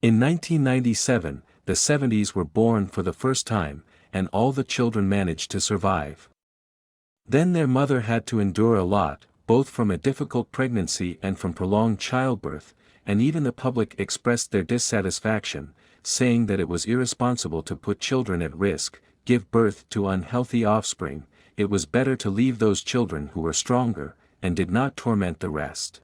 In 1997, the 70s were born for the first time, and all the children managed to survive. Then their mother had to endure a lot, both from a difficult pregnancy and from prolonged childbirth, and even the public expressed their dissatisfaction, saying that it was irresponsible to put children at risk, give birth to unhealthy offspring. It was better to leave those children who were stronger, and did not torment the rest.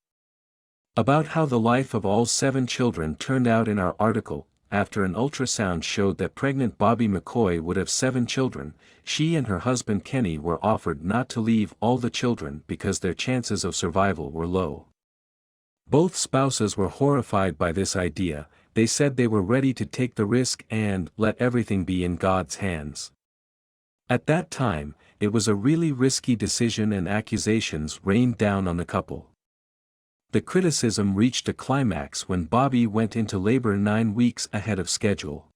About how the life of all 7 children turned out in our article. After an ultrasound showed that pregnant Bobby McCoy would have 7 children, she and her husband Kenny were offered not to leave all the children because their chances of survival were low. Both spouses were horrified by this idea. They said they were ready to take the risk and let everything be in God's hands. At that time, it was a really risky decision and accusations rained down on the couple. The criticism reached a climax when Bobby went into labor 9 weeks ahead of schedule.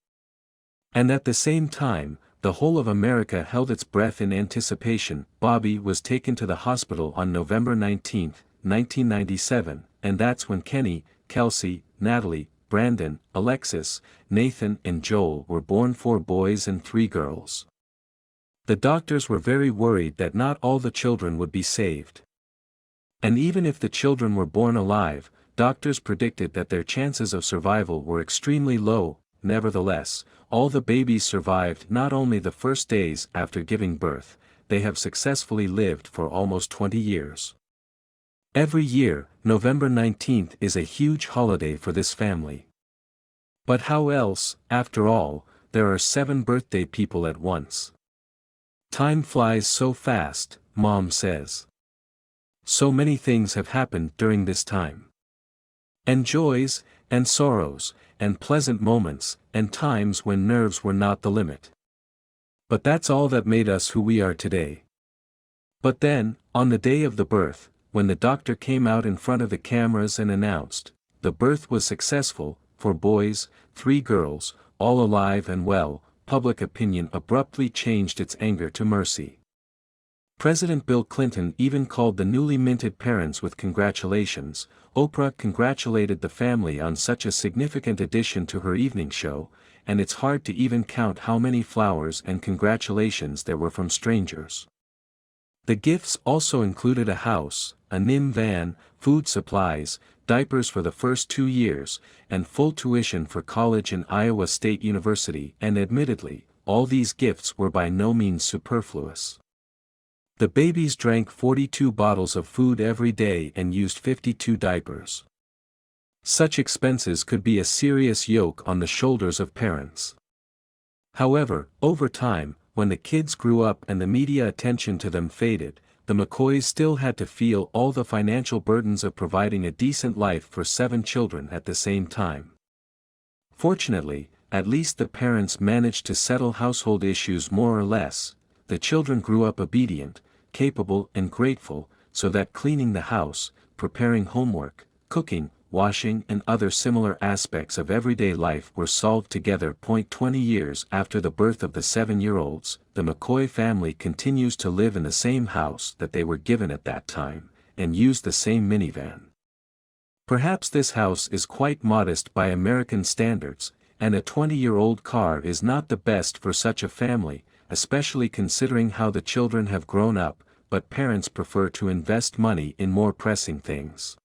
And at the same time, the whole of America held its breath in anticipation. Bobby was taken to the hospital on November 19, 1997, and that's when Kenny, Kelsey, Natalie, Brandon, Alexis, Nathan and Joel were born, 4 boys and 3 girls. The doctors were very worried that not all the children would be saved. And even if the children were born alive, doctors predicted that their chances of survival were extremely low. Nevertheless, all the babies survived. Not only the first days after giving birth, they have successfully lived for almost 20 years. Every year, November 19th is a huge holiday for this family. But how else? After all, there are 7 birthday people at once. Time flies so fast, Mom says. So many things have happened during this time. And joys, and sorrows, and pleasant moments, and times when nerves were not the limit. But that's all that made us who we are today. But then, on the day of the birth, when the doctor came out in front of the cameras and announced, the birth was successful, 4 boys, 3 girls, all alive and well, public opinion abruptly changed its anger to mercy. President Bill Clinton even called the newly minted parents with congratulations. Oprah congratulated the family on such a significant addition to her evening show, and it's hard to even count how many flowers and congratulations there were from strangers. The gifts also included a house, a NIM van, food supplies, diapers for the first 2 years, and full tuition for college in Iowa State University. And admittedly, all these gifts were by no means superfluous. The babies drank 42 bottles of food every day and used 52 diapers. Such expenses could be a serious yoke on the shoulders of parents. However, over time, when the kids grew up and the media attention to them faded, the McCoys still had to feel all the financial burdens of providing a decent life for 7 children at the same time. Fortunately, at least the parents managed to settle household issues more or less. The children grew up obedient, capable and grateful, so that cleaning the house, preparing homework, cooking, washing and other similar aspects of everyday life were solved together. 20 years after the birth of the 7-year-olds, the McCoy family continues to live in the same house that they were given at that time, and use the same minivan. Perhaps this house is quite modest by American standards, and a 20-year-old car is not the best for such a family, especially considering how the children have grown up, but parents prefer to invest money in more pressing things.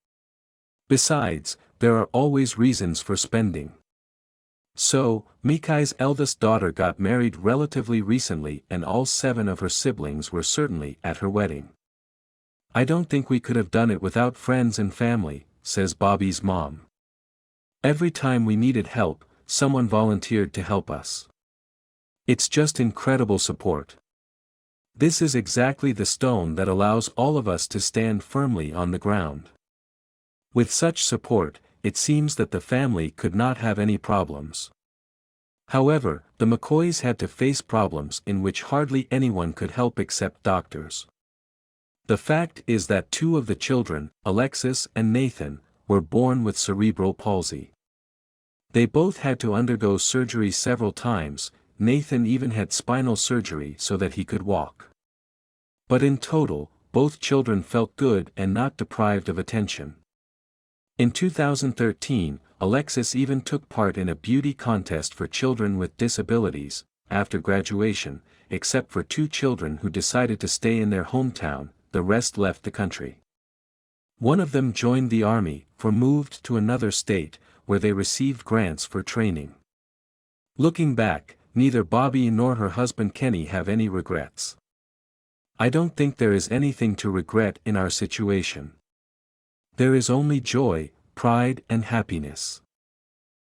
Besides, there are always reasons for spending. So, Mikai's eldest daughter got married relatively recently and all 7 of her siblings were certainly at her wedding. I don't think we could have done it without friends and family, says Bobby's mom. Every time we needed help, someone volunteered to help us. It's just incredible support. This is exactly the stone that allows all of us to stand firmly on the ground. With such support, it seems that the family could not have any problems. However, the McCoys had to face problems in which hardly anyone could help except doctors. The fact is that 2 of the children, Alexis and Nathan, were born with cerebral palsy. They both had to undergo surgery several times. Nathan even had spinal surgery so that he could walk. But in total, both children felt good and not deprived of attention. In 2013, Alexis even took part in a beauty contest for children with disabilities. After graduation, except for 2 children who decided to stay in their hometown, the rest left the country. One of them joined the army, or moved to another state, where they received grants for training. Looking back, neither Bobby nor her husband Kenny have any regrets. I don't think there is anything to regret in our situation. There is only joy, pride and happiness.